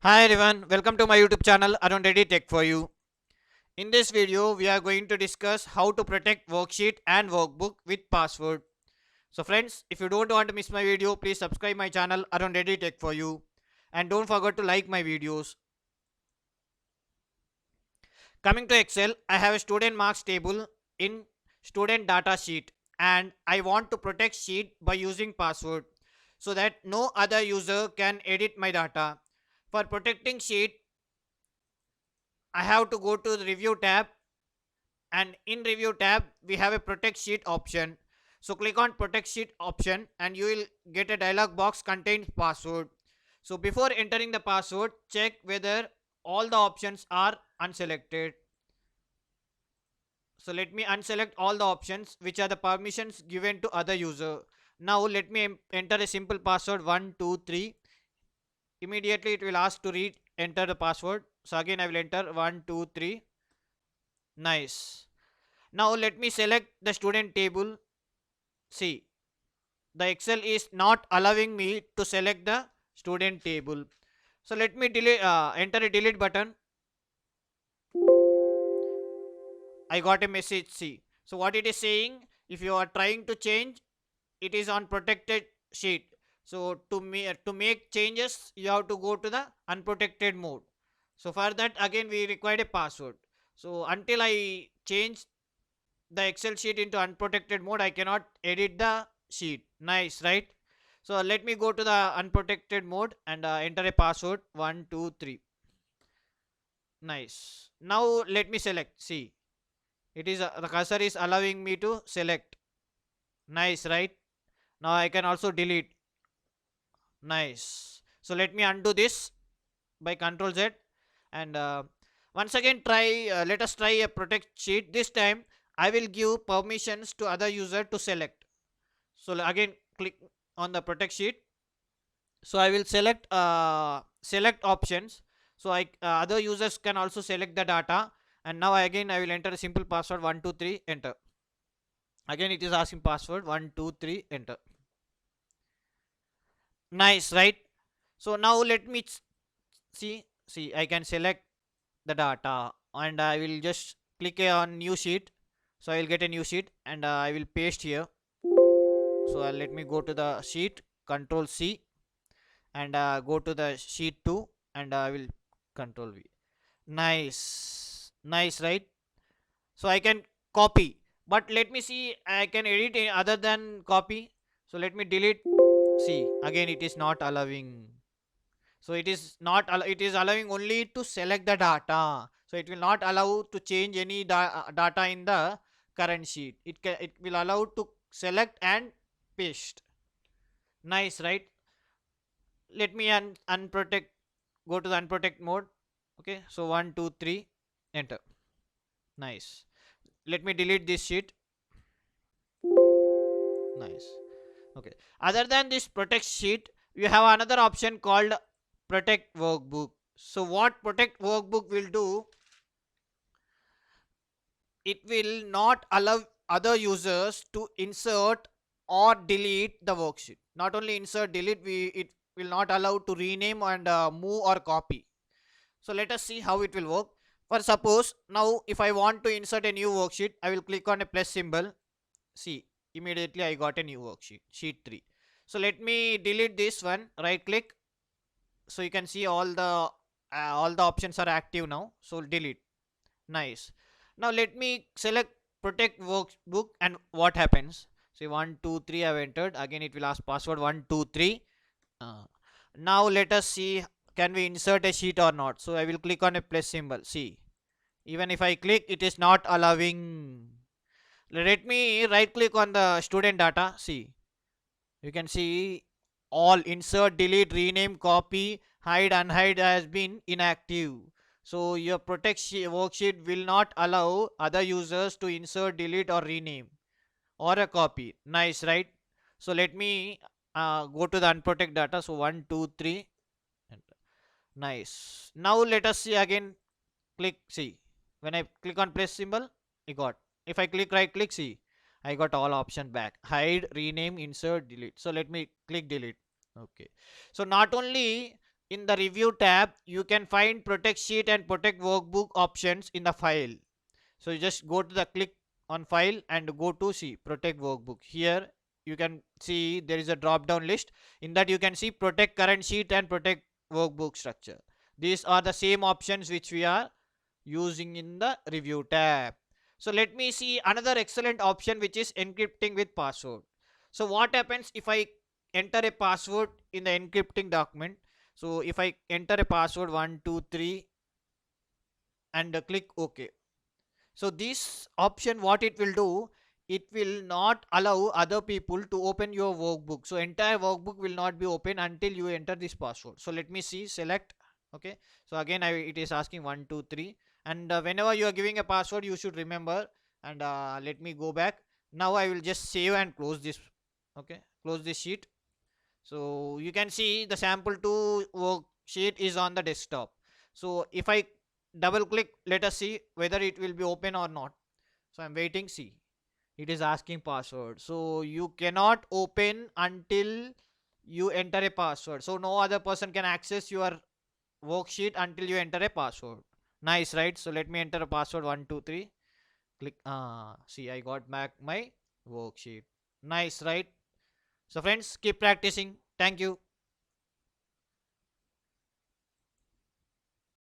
Hi everyone, welcome to my YouTube channel Arun Reddy Tech for You. In this video, we are going to discuss how to protect worksheet and workbook with password. So friends, if you don't want to miss my video, please subscribe my channel Arun Reddy Tech for You. And don't forget to like my videos. Coming to Excel, I have a student marks table in student data sheet and I want to protect sheet by using password so that no other user can edit my data. For protecting sheet, I have to go to the review tab, and in review tab we have a protect sheet option. So click on protect sheet option and you will get a dialog box contains password. So before entering the password, check whether all the options are unselected. So let me unselect all the options which are the permissions given to other user. Now let me enter a simple password 123. Immediately it will ask to read enter the password. So again I will enter 123. Nice. Now let me select the student table. See, the Excel is not allowing me to select the student table. So let me delete, enter a delete button. I got a message. See, so what it is saying, if you are trying to change, it is on protected sheet. So to make changes, you have to go to the unprotected mode. So for that, again we require a password. So until I change the Excel sheet into unprotected mode, I cannot edit the sheet. Nice, right? So let me go to the unprotected mode and enter a password 123. Nice. Now let me select. See, it is the cursor is allowing me to select. Nice, right? Now I can also delete. Nice. So let me undo this by Control Z and once again try. Let us try a protect sheet. This time I will give permissions to other user to select. So again click on the protect sheet. So I will select options. So I other users can also select the data. And now again I will enter a simple password 123 enter. Again it is asking password 123 enter. Nice, right? So now let me see I can select the data and I will just click on new sheet. So I will get a new sheet and I will paste here. So let me go to the sheet, Control C, and go to the sheet 2 and I will Control V. Nice, nice, right? So I can copy, but let me see, I can edit other than copy. So let me delete. See, again it is not allowing. So it is not it is allowing only to select the data. So it will not allow to change any data in the current sheet. It will allow to select and paste. Nice, right? Let me unprotect, go to the unprotect mode. Okay, so 123 enter. Nice. Let me delete this sheet. Nice. Okay, other than this protect sheet, you have another option called protect workbook. So what protect workbook will do, it will not allow other users to insert or delete the worksheet. Not only insert, delete, it will not allow to rename and move or copy. So let us see how it will work. For suppose now if I want to insert a new worksheet, I will click on a plus symbol. See, immediately I got a new worksheet, sheet 3. So let me delete this one, right click. So you can see all the options are active now. So delete. Nice. Now let me select protect workbook and what happens. See 123 I've entered. Again it will ask password 123. Uh, Now let us see, can we insert a sheet or not. So I will click on a plus symbol. See, even if I click, it is not allowing. Let me right click on the student data. See, you can see all insert, delete, rename, copy, hide, unhide has been inactive. So your protect worksheet will not allow other users to insert, delete or rename or a copy. Nice, right? So let me go to the unprotect data. So 123. Nice. Now let us see again. Click, see. When I click on plus symbol, I got. If I click right click, see, I got all option back. Hide, rename, insert, delete. So let me click delete. Okay. So not only in the review tab, you can find protect sheet and protect workbook options in the file. So you just go to the click on file and go to see protect workbook. Here you can see there is a drop down list. In that you can see protect current sheet and protect workbook structure. These are the same options which we are using in the review tab. So let me see another excellent option, which is encrypting with password. So what happens if I enter a password in the encrypting document? So if I enter a password 123 and click OK. So this option, what it will do, it will not allow other people to open your workbook. So entire workbook will not be open until you enter this password. So let me see, select. Okay, so again it is asking 123, and whenever you are giving a password, you should remember. And let me go back. Now I will just save and close this. Okay, close this sheet. So you can see the sample 2 worksheet is on the desktop. So if I double click, let us see whether it will be open or not. So I'm waiting. See, it is asking password. So you cannot open until you enter a password. So no other person can access your worksheet until you enter a password. Nice, right? So let me enter a password 123. Click. See, I got back my worksheet. Nice, right? So friends, keep practicing. Thank you.